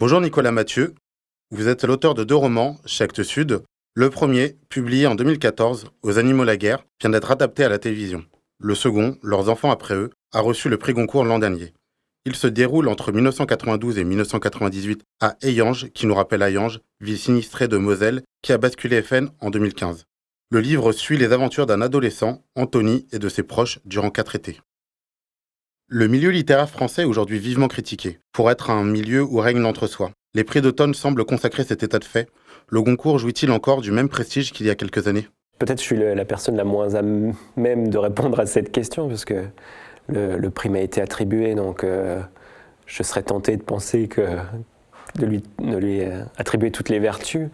Bonjour Nicolas Mathieu, vous êtes l'auteur de 2 romans chez Actes Sud. Le premier, publié en 2014, Aux animaux la guerre, vient d'être adapté à la télévision. Le second, Leurs enfants après eux, a reçu le prix Goncourt l'an dernier. Il se déroule entre 1992 et 1998 à Hayange, qui nous rappelle Hayange, ville sinistrée de Moselle, qui a basculé FN en 2015. Le livre suit les aventures d'un adolescent, Anthony, et de ses proches durant 4 étés. Le milieu littéraire français est aujourd'hui vivement critiqué, pour être un milieu où règne l'entre-soi. Les prix d'automne semblent consacrer cet état de fait. Le Goncourt jouit-il encore du même prestige qu'il y a quelques années ? Peut-être je suis la personne la moins à même de répondre à cette question, parce que le prix m'a été attribué, donc je serais tenté de penser de lui attribuer toutes les vertus.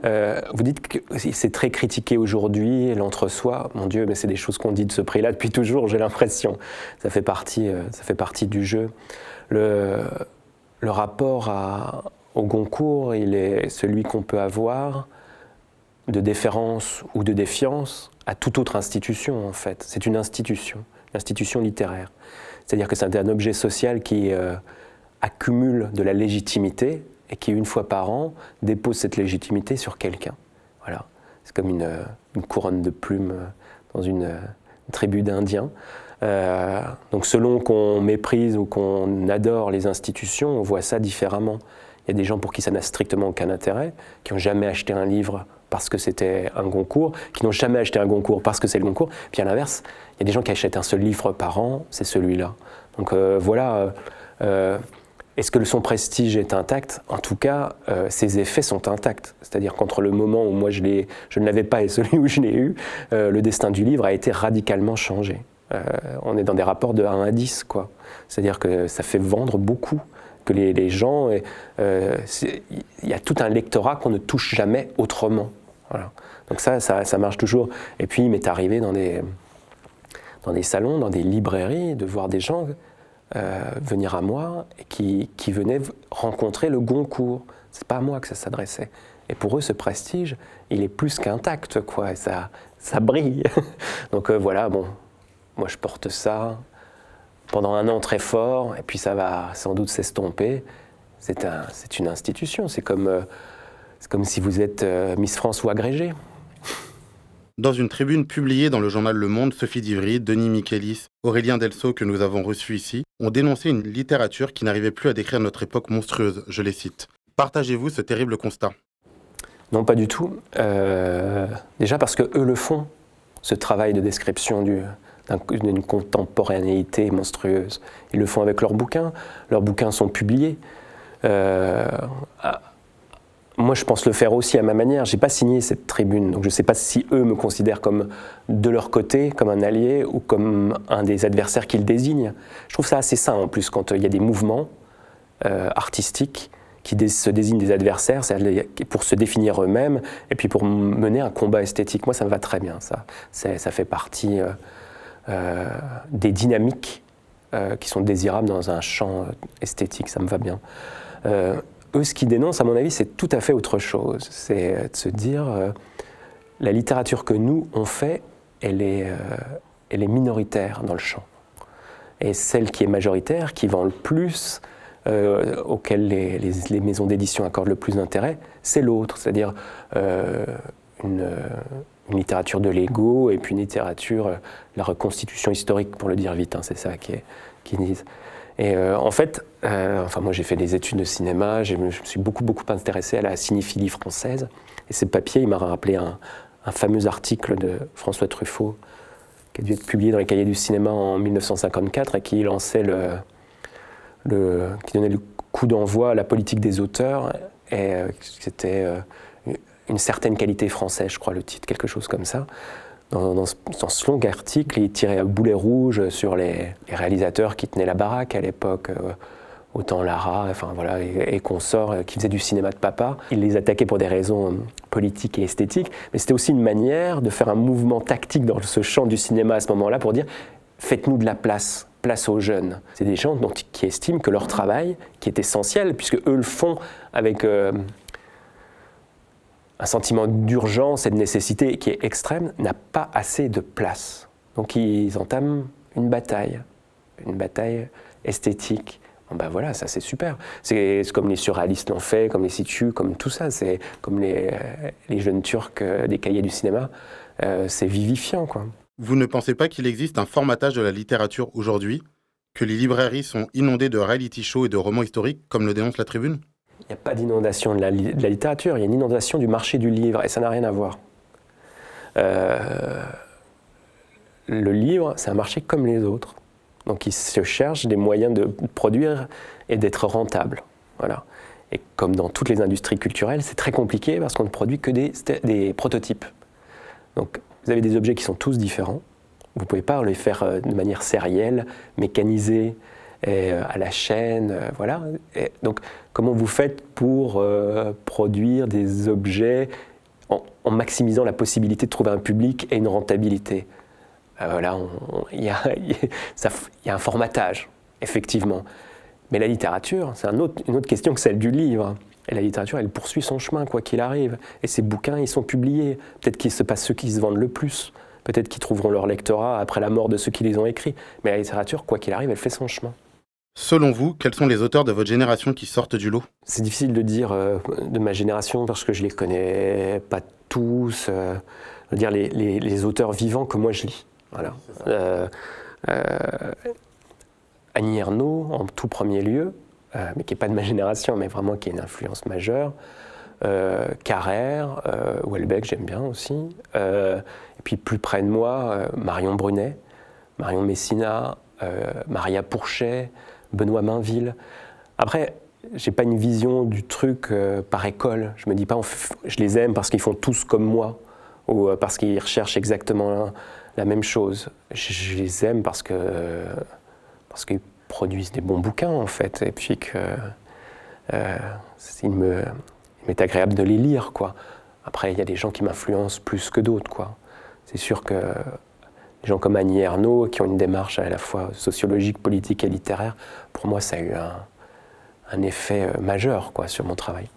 Vous dites que c'est très critiqué aujourd'hui, l'entre-soi. Mon Dieu, mais c'est des choses qu'on dit de ce prix-là depuis toujours, j'ai l'impression. Ça fait partie du jeu. Le rapport au Goncourt, il est celui qu'on peut avoir de déférence ou de défiance à toute autre institution, en fait. C'est une institution littéraire. C'est-à-dire que c'est un objet social qui accumule de la légitimité et qui, une fois par an, dépose cette légitimité sur quelqu'un. Voilà. C'est comme une couronne de plumes dans une tribu d'Indiens. Donc selon qu'on méprise ou qu'on adore les institutions, on voit ça différemment. Il y a des gens pour qui ça n'a strictement aucun intérêt, qui n'ont jamais acheté un livre parce que c'était un Goncourt, qui n'ont jamais acheté un Goncourt parce que c'est le Goncourt. Puis à l'inverse, il y a des gens qui achètent un seul livre par an, c'est celui-là. Donc voilà, est-ce que son prestige est intact ? En tout cas, ses effets sont intacts. C'est-à-dire qu'entre le moment où moi je ne l'avais pas et celui où je l'ai eu, le destin du livre a été radicalement changé. On est dans des rapports de 1 à 10, quoi. C'est-à-dire que ça fait vendre beaucoup, que les gens... Il y a tout un lectorat qu'on ne touche jamais autrement. Voilà. Donc ça marche toujours. Et puis il m'est arrivé dans des salons, dans des librairies, de voir des gens venir à moi et qui venaient rencontrer le Goncourt. C'est pas à moi que ça s'adressait. Et pour eux, ce prestige, il est plus qu'intact, quoi. Et ça brille. Donc voilà, bon... Moi, je porte ça pendant 1 an très fort, et puis ça va sans doute s'estomper. C'est une institution. C'est comme si vous êtes Miss France ou agrégée. Dans une tribune publiée dans le journal Le Monde, Sophie Divry, Denis Michelis, Aurélien Delceau, que nous avons reçus ici, ont dénoncé une littérature qui n'arrivait plus à décrire notre époque monstrueuse, je les cite. Partagez-vous ce terrible constat ? Non, pas du tout. Déjà parce qu'eux le font, ce travail de description d'une contemporanéité monstrueuse. Ils le font avec leurs bouquins. Leurs bouquins sont publiés. Moi, je pense le faire aussi à ma manière. Je n'ai pas signé cette tribune, donc je ne sais pas si eux me considèrent comme de leur côté, comme un allié ou comme un des adversaires qu'ils désignent. Je trouve ça assez sain, en plus, quand il y a des mouvements artistiques qui se désignent des adversaires, pour se définir eux-mêmes et puis pour mener un combat esthétique. Moi, ça me va très bien, ça. Ça fait partie... des dynamiques qui sont désirables dans un champ esthétique, ça me va bien. Eux, ce qu'ils dénoncent, à mon avis, c'est tout à fait autre chose. C'est de se dire, la littérature que nous, on fait, elle est minoritaire dans le champ. Et celle qui est majoritaire, qui vend le plus, auquel les maisons d'édition accordent le plus d'intérêt, c'est l'autre, c'est-à-dire une littérature de l'ego et puis une littérature, la reconstitution historique, pour le dire vite, hein, c'est ça qu'ils disent. Et en fait, moi j'ai fait des études de cinéma, je me suis beaucoup intéressé à la cinéphilie française, et ce papier, il m'a rappelé un fameux article de François Truffaut, qui a dû être publié dans les Cahiers du cinéma en 1954, et qui lançait qui donnait le coup d'envoi à la politique des auteurs, et c'était... une certaine qualité française, je crois, le titre, quelque chose comme ça. Dans ce long article, il tirait à boulet rouge sur les réalisateurs qui tenaient la baraque à l'époque, autant Lara, enfin voilà, et consorts, qui faisaient du cinéma de papa. Il les attaquait pour des raisons politiques et esthétiques, mais c'était aussi une manière de faire un mouvement tactique dans ce champ du cinéma à ce moment-là pour dire « faites-nous de la place aux jeunes ». C'est des gens qui estiment que leur travail, qui est essentiel, puisque eux le font avec... un sentiment d'urgence et de nécessité qui est extrême, n'a pas assez de place. Donc ils entament une bataille esthétique Bon ben voilà, ça c'est super. C'est comme les surréalistes l'ont fait, comme les situs, comme tout ça. C'est comme les jeunes Turcs des cahiers du cinéma. C'est vivifiant, quoi. Vous ne pensez pas qu'il existe un formatage de la littérature aujourd'hui, que les librairies sont inondées de reality shows et de romans historiques, comme le dénonce la Tribune? Il n'y a pas d'inondation de la littérature, il y a une inondation du marché du livre, et ça n'a rien à voir. Le livre, c'est un marché comme les autres. Donc il se cherche des moyens de produire et d'être rentable. Voilà. Et comme dans toutes les industries culturelles, c'est très compliqué parce qu'on ne produit que des prototypes. Donc vous avez des objets qui sont tous différents. Vous ne pouvez pas les faire de manière sérielle, mécanisée, à la chaîne, voilà. Et donc comment vous faites pour produire des objets en maximisant la possibilité de trouver un public et une rentabilité? Voilà, il y a un formatage, effectivement. Mais la littérature, c'est une autre question que celle du livre. Et la littérature, elle poursuit son chemin, quoi qu'il arrive. Et ces bouquins, ils sont publiés. Peut-être qu'il se passe ceux qui se vendent le plus. Peut-être qu'ils trouveront leur lectorat après la mort de ceux qui les ont écrits. Mais la littérature, quoi qu'il arrive, elle fait son chemin. Selon vous, quels sont les auteurs de votre génération qui sortent du lot? C'est difficile de dire de ma génération parce que je ne les connais pas tous. Je veux dire les auteurs vivants que moi je lis. Voilà. Annie Ernaux, en tout premier lieu, mais qui n'est pas de ma génération, mais vraiment qui est une influence majeure. Carrère, Houellebecq, j'aime bien aussi. Et puis plus près de moi, Marion Brunet, Marion Messina, Maria Pourchet, Benoît Mainville. Après, j'ai pas une vision du truc par école. Je me dis pas, je les aime parce qu'ils font tous comme moi, ou parce qu'ils recherchent exactement la même chose. Je les aime parce qu'ils produisent des bons bouquins, en fait, et puis que il m'est agréable de les lire, quoi. Après, il y a des gens qui m'influencent plus que d'autres, quoi. C'est sûr que des gens comme Annie Ernaux, qui ont une démarche à la fois sociologique, politique et littéraire, pour moi, ça a eu un effet majeur, quoi, sur mon travail.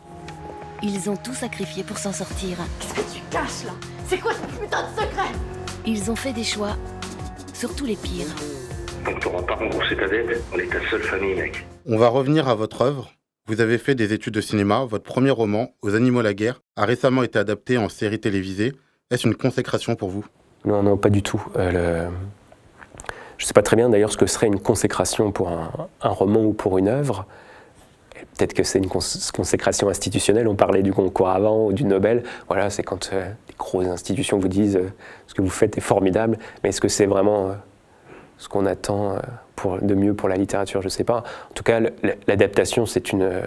Ils ont tout sacrifié pour s'en sortir. Qu'est-ce que tu caches, là? C'est quoi ce putain de secret? Ils ont fait des choix, surtout les pires. Donc t'auras pas remboursé ta dette, on est ta seule famille, mec. On va revenir à votre œuvre. Vous avez fait des études de cinéma. Votre premier roman, Aux animaux la guerre, a récemment été adapté en série télévisée. Est-ce une consécration pour vous? Non, non, pas du tout. Je ne sais pas très bien d'ailleurs ce que serait une consécration pour un roman ou pour une œuvre. Peut-être que c'est une consécration institutionnelle. On parlait du Goncourt avant ou du Nobel. Voilà, c'est quand les grosses institutions vous disent ce que vous faites est formidable. Mais est-ce que c'est vraiment ce qu'on attend de mieux pour la littérature? Je ne sais pas. En tout cas, l'adaptation, c'est une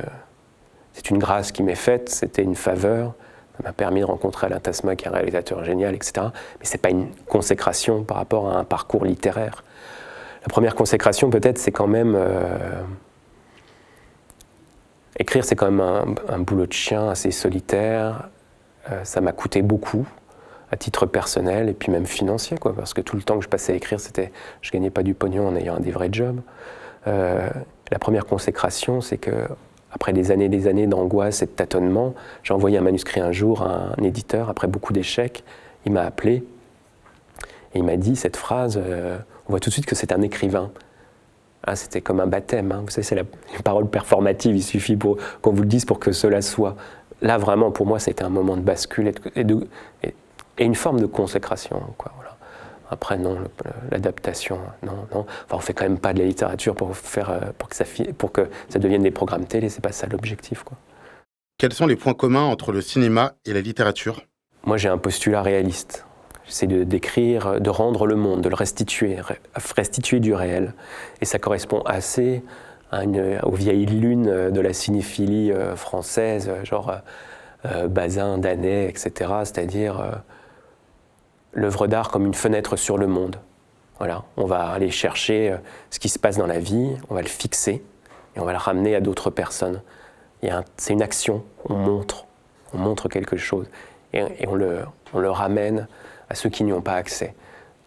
grâce qui m'est faite. C'était une faveur. Ça m'a permis de rencontrer Alain Tasma, qui est un réalisateur génial, etc. Mais ce n'est pas une consécration par rapport à un parcours littéraire. La première consécration, peut-être, c'est quand même... écrire, c'est quand même un boulot de chien assez solitaire. Ça m'a coûté beaucoup, à titre personnel et puis même financier, quoi, parce que tout le temps que je passais à écrire, je ne gagnais pas du pognon en ayant des vrais jobs. La première consécration, c'est que après des années d'angoisse et de tâtonnement, j'ai envoyé un manuscrit un jour à un éditeur, après beaucoup d'échecs. Il m'a appelé et il m'a dit cette phrase, on voit tout de suite que c'est un écrivain. Ah, c'était comme un baptême, hein. Vous savez, c'est la parole performative, il suffit qu'on vous le dise pour que cela soit. Là, vraiment, pour moi, c'était un moment de bascule et une forme de consécration, quoi, voilà. Après, non, l'adaptation, non. Enfin, on ne fait quand même pas de la littérature pour que ça devienne des programmes télé, c'est pas ça l'objectif, quoi. Quels sont les points communs entre le cinéma et la littérature? Moi, j'ai un postulat réaliste. J'essaie d'écrire, de rendre le monde, de le restituer du réel. Et ça correspond assez aux vieilles lunes de la cinéphilie française, genre Bazin, Danet, etc. C'est-à-dire l'œuvre d'art comme une fenêtre sur le monde. Voilà. On va aller chercher ce qui se passe dans la vie, on va le fixer et on va le ramener à d'autres personnes. C'est une action, on montre quelque chose et on le ramène à ceux qui n'y ont pas accès.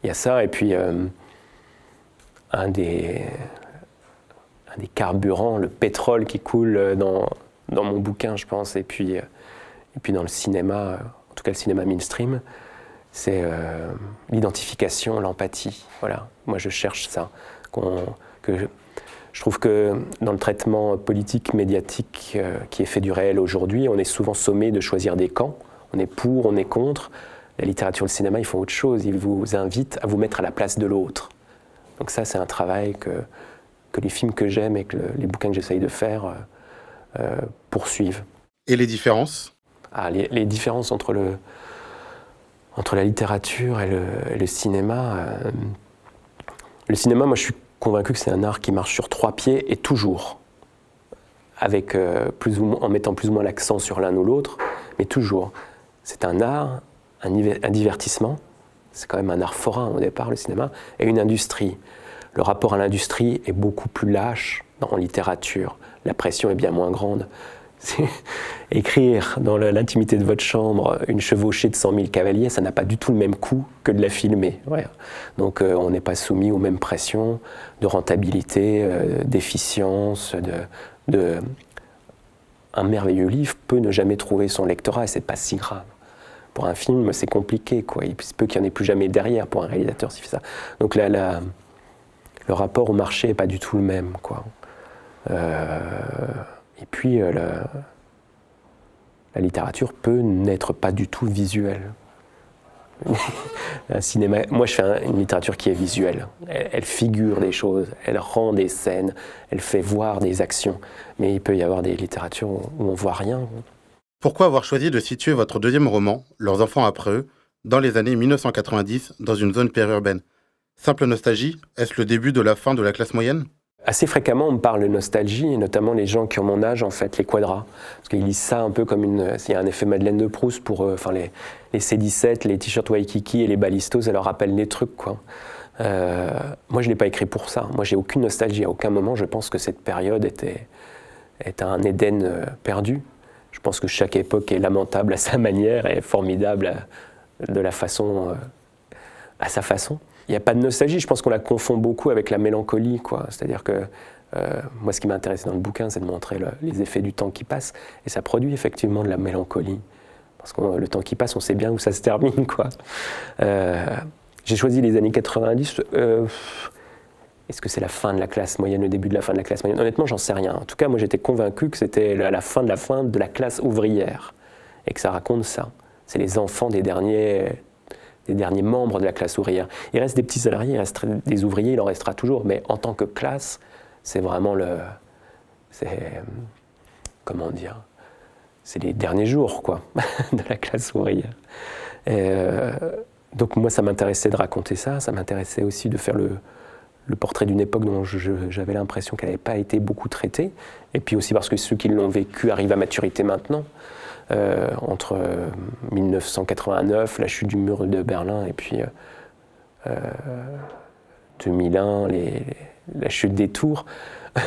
Il y a ça, et puis un des carburants, le pétrole qui coule dans mon bouquin, je pense, et puis dans le cinéma, en tout cas le cinéma mainstream, c'est l'identification, l'empathie. Voilà. Moi, je cherche ça. Je trouve que dans le traitement politique, médiatique qui est fait du réel aujourd'hui, on est souvent sommé de choisir des camps. On est pour, on est contre. La littérature et le cinéma, ils font autre chose. Ils vous invitent à vous mettre à la place de l'autre. Donc ça, c'est un travail que les films que j'aime et que les bouquins que j'essaye de faire poursuivent. Et les différences ? Les différences entre la littérature et le cinéma. Le cinéma, moi, je suis convaincu que c'est un art qui marche sur 3 pieds et toujours, avec en mettant plus ou moins l'accent sur l'un ou l'autre, mais toujours. C'est un art, un divertissement, c'est quand même un art forain au départ, le cinéma, et une industrie. Le rapport à l'industrie est beaucoup plus lâche en littérature. La pression est bien moins grande. Écrire dans l'intimité de votre chambre une chevauchée de 100 000 cavaliers, ça n'a pas du tout le même coût que de la filmer. Ouais. Donc on n'est pas soumis aux mêmes pressions de rentabilité, d'efficience. Un merveilleux livre peut ne jamais trouver son lectorat et c'est pas si grave. Pour un film, c'est compliqué, quoi. Il se peut qu'il n'y en ait plus jamais derrière pour un réalisateur s'il fait ça. Donc là, le rapport au marché n'est pas du tout le même, quoi. Et puis, la littérature peut n'être pas du tout visuelle. Un cinéma, moi, je fais une littérature qui est visuelle. Elle figure des choses, elle rend des scènes, elle fait voir des actions. Mais il peut y avoir des littératures où on ne voit rien. Pourquoi avoir choisi de situer votre deuxième roman, Leurs enfants après eux, dans les années 1990, dans une zone périurbaine ? Simple nostalgie, est-ce le début de la fin de la classe moyenne ? Assez fréquemment, on me parle de nostalgie, et notamment les gens qui ont mon âge, en fait, les quadras. Parce qu'ils lisent ça un peu comme il y a un effet Madeleine de Proust pour les C17, les t-shirts Waikiki et les balistos, ça leur rappelle des trucs, quoi. Moi, je ne l'ai pas écrit pour ça. Moi, j'ai aucune nostalgie. À aucun moment, je pense que cette période était un Éden perdu. Je pense que chaque époque est lamentable à sa manière et formidable à sa façon. Il n'y a pas de nostalgie, je pense qu'on la confond beaucoup avec la mélancolie, quoi. C'est-à-dire que moi, ce qui m'a intéressé dans le bouquin, c'est de montrer les effets du temps qui passe, et ça produit effectivement de la mélancolie. Parce que le temps qui passe, on sait bien où ça se termine, quoi. J'ai choisi les années 90. Est-ce que c'est la fin de la classe moyenne, le début de la fin de la classe moyenne ? Honnêtement, j'en sais rien. En tout cas, moi, j'étais convaincu que c'était la fin de la classe ouvrière, et que ça raconte ça. C'est les enfants des derniers membres de la classe ouvrière. Il reste des petits salariés, il reste des ouvriers, il en restera toujours, mais en tant que classe, c'est vraiment comment dire, c'est les derniers jours, quoi, de la classe ouvrière. Donc moi, ça m'intéressait de raconter ça m'intéressait aussi de faire le portrait d'une époque dont j'avais l'impression qu'elle n'avait pas été beaucoup traitée, et puis aussi parce que ceux qui l'ont vécu arrivent à maturité maintenant. Entre 1989, la chute du mur de Berlin, et puis 2001, la chute des tours,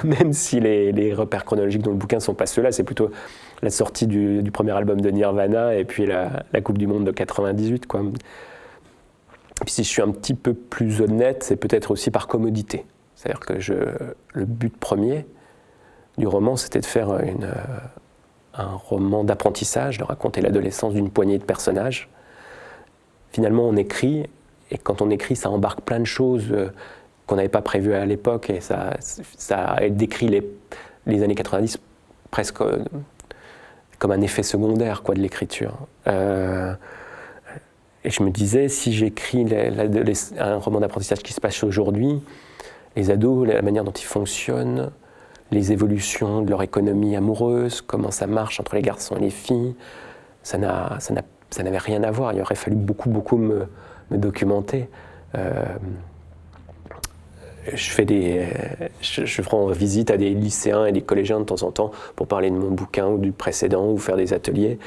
même si les repères chronologiques dans le bouquin ne sont pas ceux-là, c'est plutôt la sortie du premier album de Nirvana et puis la Coupe du Monde de 98, quoi. Puis si je suis un petit peu plus honnête, c'est peut-être aussi par commodité. C'est-à-dire que le but premier du roman, c'était de faire un roman d'apprentissage, de raconter l'adolescence d'une poignée de personnages. Finalement, on écrit, et quand on écrit, ça embarque plein de choses qu'on n'avait pas prévues à l'époque, et ça décrit les années 90 presque comme un effet secondaire, quoi, de l'écriture. Et je me disais, si j'écris un roman d'apprentissage qui se passe aujourd'hui, les ados, la manière dont ils fonctionnent, les évolutions de leur économie amoureuse, comment ça marche entre les garçons et les filles, ça n'avait rien à voir. Il aurait fallu beaucoup me documenter. Je rends visite à des lycéens et des collégiens de temps en temps pour parler de mon bouquin ou du précédent ou faire des ateliers.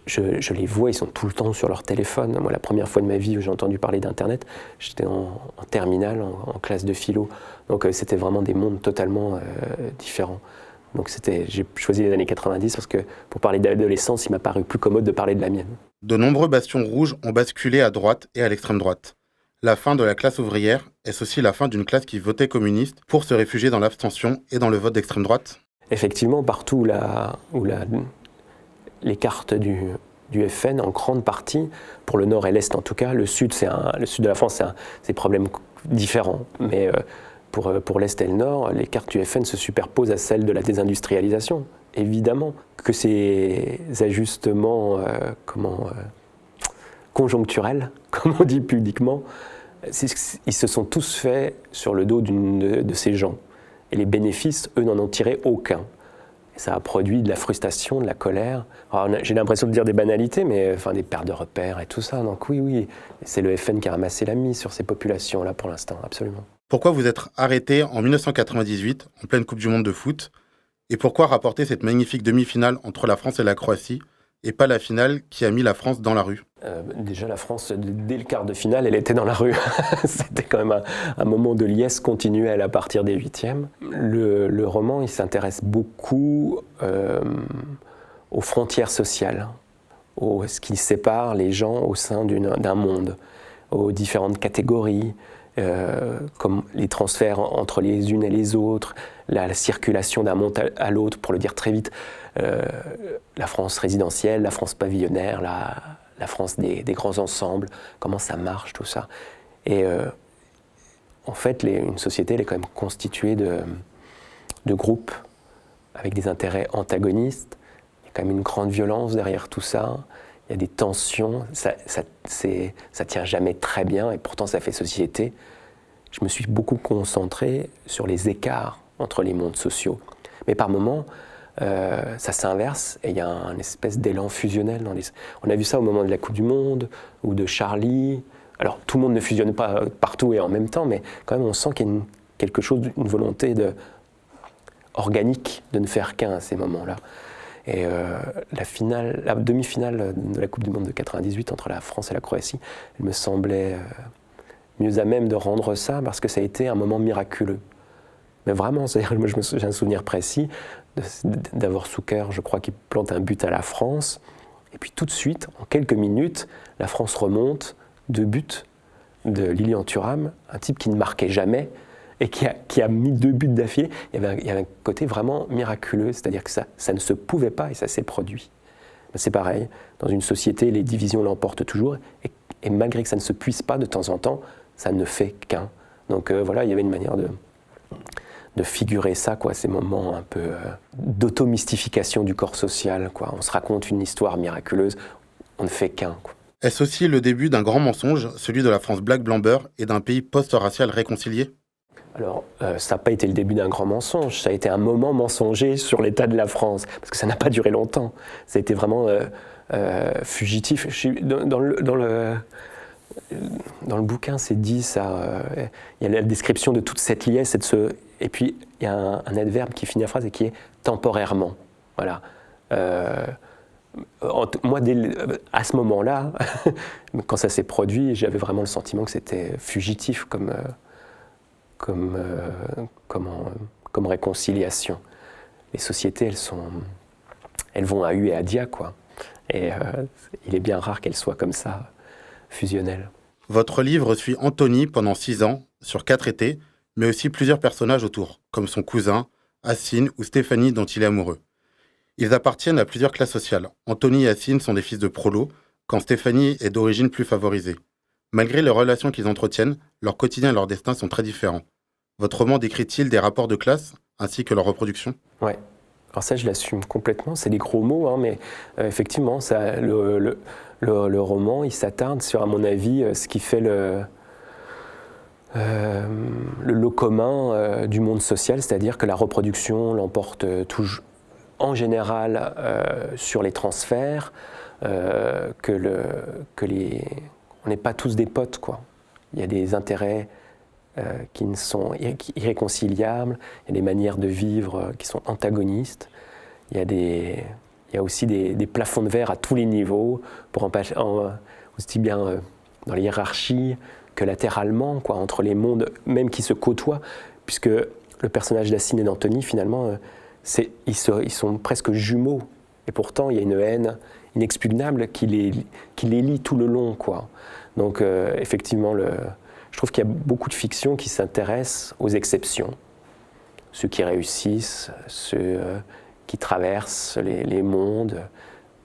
Je les vois, ils sont tout le temps sur leur téléphone. Moi, la première fois de ma vie où j'ai entendu parler d'Internet, j'étais en terminale, en classe de philo. Donc c'était vraiment des mondes totalement différents. Donc j'ai choisi les années 90 parce que pour parler d'adolescence, il m'a paru plus commode de parler de la mienne. De nombreux bastions rouges ont basculé à droite et à l'extrême droite. La fin de la classe ouvrière est aussi la fin d'une classe qui votait communiste pour se réfugier dans l'abstention et dans le vote d'extrême droite. Effectivement, partout où les cartes du FN, en grande partie, pour le nord et l'est en tout cas, le sud de la France, c'est des problèmes différents. Mais pour l'Est et le Nord, les cartes du FN se superposent à celles de la désindustrialisation. Évidemment que ces ajustements conjoncturels, comme on dit pudiquement, ils se sont tous faits sur le dos de ces gens. Et les bénéfices, eux, n'en ont tiré aucun. Et ça a produit de la frustration, de la colère. J'ai l'impression de dire des banalités, mais enfin, des pertes de repères et tout ça. Donc oui, c'est le FN qui a ramassé la mise sur ces populations-là pour l'instant, absolument. Pourquoi vous êtes arrêté en 1998, en pleine Coupe du Monde de foot, et pourquoi rapporter cette magnifique demi-finale entre la France et la Croatie, et pas la finale qui a mis la France dans la rue? Déjà, la France, dès le quart de finale, elle était dans la rue. C'était quand même un moment de liesse continuelle à partir des huitièmes. Le roman, il s'intéresse beaucoup aux frontières sociales, ce qui sépare les gens au sein d'un monde, aux différentes catégories, comme les transferts entre les unes et les autres, la circulation d'un monde à l'autre, pour le dire très vite, la France résidentielle, la France pavillonnaire, la France des grands ensembles, comment ça marche, tout ça. Et en fait, une société, elle est quand même constituée de groupes avec des intérêts antagonistes. Il y a quand même une grande violence derrière tout ça. Il y a des tensions, ça tient jamais très bien, et pourtant ça fait société. Je me suis beaucoup concentré sur les écarts entre les mondes sociaux. Mais par moments, ça s'inverse, et il y a une espèce d'élan fusionnel. On a vu ça au moment de la Coupe du Monde, ou de Charlie. Alors tout le monde ne fusionne pas partout et en même temps, mais quand même on sent qu'il y a quelque chose, une volonté organique de ne faire qu'un à ces moments-là. Et la demi-finale de la Coupe du Monde de 98 entre la France et la Croatie, elle me semblait mieux à même de rendre ça, parce que ça a été un moment miraculeux. Mais vraiment, c'est-à-dire, j'ai un souvenir précis d'avoir Zucker, je crois, qui plante un but à la France, et puis tout de suite, en quelques minutes, la France remonte 2 buts de Lilian Thuram, un type qui ne marquait jamais, et qui a mis 2 buts d'affilée. Il y avait un côté vraiment miraculeux, c'est-à-dire que ça ne se pouvait pas, et ça s'est produit. C'est pareil, dans une société, les divisions l'emportent toujours, et malgré que ça ne se puisse pas de temps en temps, ça ne fait qu'un. Donc voilà, il y avait une manière de figurer ça, quoi, ces moments un peu d'automystification du corps social, quoi. On se raconte une histoire miraculeuse, on ne fait qu'un, quoi. Est-ce aussi le début d'un grand mensonge, celui de la France black blanc beurre et d'un pays post-racial réconcilié? Alors, ça n'a pas été le début d'un grand mensonge, ça a été un moment mensonger sur l'état de la France, parce que ça n'a pas duré longtemps. Ça a été vraiment fugitif. Dans le bouquin, c'est dit ça. Il y a la description de toute cette liesse, et puis il y a un adverbe qui finit la phrase et qui est temporairement. Voilà. Moi, à ce moment-là, quand ça s'est produit, j'avais vraiment le sentiment que c'était fugitif comme réconciliation. Les sociétés, elles vont à U et à Dia, quoi. Et il est bien rare qu'elles soient comme ça, fusionnelles. Votre livre suit Anthony pendant 6 ans, sur 4 étés, mais aussi plusieurs personnages autour, comme son cousin, Hassine ou Stéphanie dont il est amoureux. Ils appartiennent à plusieurs classes sociales. Anthony et Hassine sont des fils de prolos, quand Stéphanie est d'origine plus favorisée. Malgré les relations qu'ils entretiennent, leur quotidien et leur destin sont très différents. Votre roman décrit-il des rapports de classe, ainsi que leur reproduction? Ouais. Alors ça, je l'assume complètement. C'est des gros mots, hein, mais effectivement, ça, le roman, il s'attarde sur, à mon avis, ce qui fait le lot commun du monde social, c'est-à-dire que la reproduction l'emporte toujours, en général, sur les transferts, on n'est pas tous des potes, quoi. Il y a des intérêts qui sont irréconciliables, il y a des manières de vivre qui sont antagonistes, il y a aussi des plafonds de verre à tous les niveaux, aussi bien dans les hiérarchies que latéralement, quoi, entre les mondes même qui se côtoient, puisque le personnage d'Hassine et d'Anthony, finalement, ils sont presque jumeaux, et pourtant il y a une haine inexpugnable qui les lie tout le long, quoi. Donc effectivement, je trouve qu'il y a beaucoup de fiction qui s'intéressent aux exceptions, ceux qui réussissent, ceux qui traversent les mondes.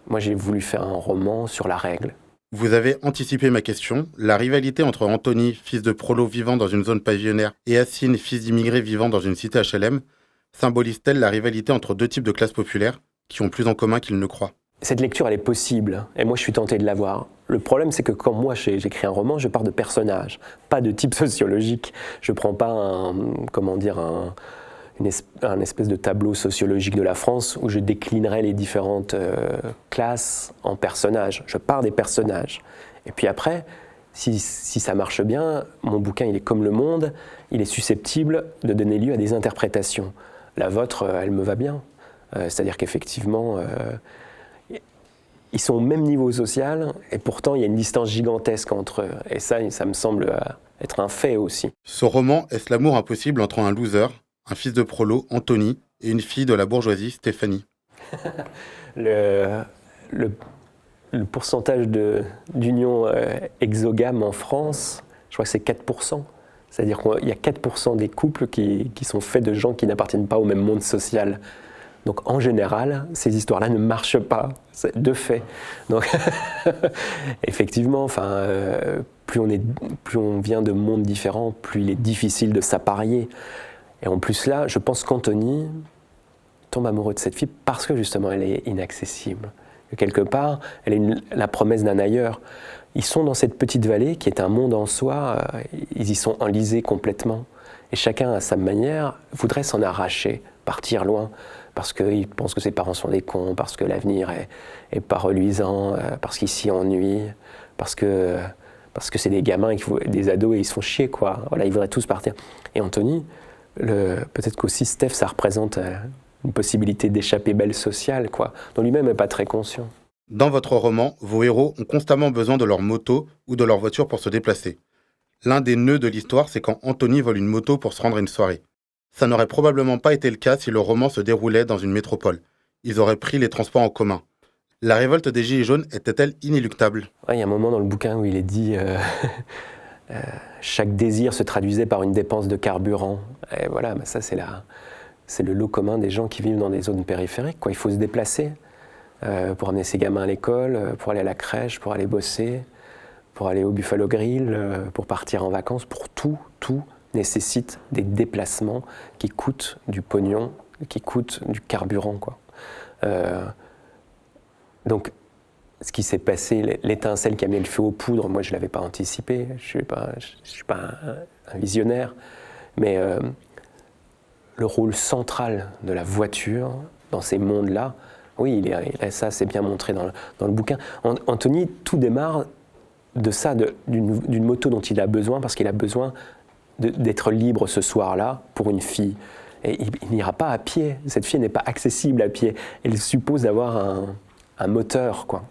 Moi, j'ai voulu faire un roman sur la règle. Vous avez anticipé ma question. La rivalité entre Anthony, fils de prolo vivant dans une zone pavillonnaire, et Yacine, fils d'immigré vivant dans une cité HLM, symbolise-t-elle la rivalité entre deux types de classes populaires qui ont plus en commun qu'ils ne croient? Cette lecture, elle est possible, et moi je suis tenté de l'avoir. Le problème, c'est que quand moi j'écris un roman, je pars de personnages, pas de type sociologique. Je ne prends pas un espèce de tableau sociologique de la France où je déclinerai les différentes classes en personnages. Je pars des personnages. Et puis après, si ça marche bien, mon bouquin, il est comme le monde, il est susceptible de donner lieu à des interprétations. La vôtre, elle me va bien. C'est-à-dire qu'effectivement, ils sont au même niveau social, et pourtant il y a une distance gigantesque entre eux. Et ça me semble être un fait aussi. Ce roman, est-ce l'amour impossible entre un loser, un fils de prolo, Anthony, et une fille de la bourgeoisie, Stéphanie? Le pourcentage d'union exogame en France, je crois que c'est 4%. C'est-à-dire qu'il y a 4% des couples qui sont faits de gens qui n'appartiennent pas au même monde social. Donc en général, ces histoires-là ne marchent pas, de fait. Donc effectivement, plus on vient de mondes différents, plus il est difficile de s'apparier. Et en plus là, je pense qu'Anthony tombe amoureux de cette fille parce que justement elle est inaccessible. Que quelque part, elle est la promesse d'un ailleurs. Ils sont dans cette petite vallée qui est un monde en soi, ils y sont enlisés complètement. Et chacun à sa manière voudrait s'en arracher, partir loin, parce qu'il pense que ses parents sont des cons, parce que l'avenir est pas reluisant, parce qu'ils s'y ennuient, parce que c'est des gamins, des ados et ils se font chier, quoi. Voilà, ils voudraient tous partir. Et Anthony, peut-être qu'aussi Steph, ça représente une possibilité d'échapper belle sociale, quoi, dont lui-même n'est pas très conscient. Dans votre roman, vos héros ont constamment besoin de leur moto ou de leur voiture pour se déplacer. L'un des nœuds de l'histoire, c'est quand Anthony vole une moto pour se rendre à une soirée. Ça n'aurait probablement pas été le cas si le roman se déroulait dans une métropole. Ils auraient pris les transports en commun. La révolte des Gilets jaunes était-elle inéluctable? Il y a un moment dans le bouquin où il est dit chaque désir se traduisait par une dépense de carburant. Et voilà, ça c'est le lot commun des gens qui vivent dans des zones périphériques, quoi. Il faut se déplacer pour amener ses gamins à l'école, pour aller à la crèche, pour aller bosser, pour aller au Buffalo Grill, pour partir en vacances, pour tout nécessite des déplacements qui coûtent du pognon, qui coûtent du carburant, quoi. Donc, ce qui s'est passé, l'étincelle qui a mis le feu aux poudres, moi je ne l'avais pas anticipé, je ne suis pas un visionnaire, mais le rôle central de la voiture dans ces mondes-là, oui, ça c'est bien montré dans le bouquin. Anthony, tout démarre de ça, d'une moto dont il a besoin, parce qu'il a besoin d'être libre ce soir-là pour une fille. Et il n'ira pas à pied, cette fille n'est pas accessible à pied. Elle suppose d'avoir un moteur, quoi.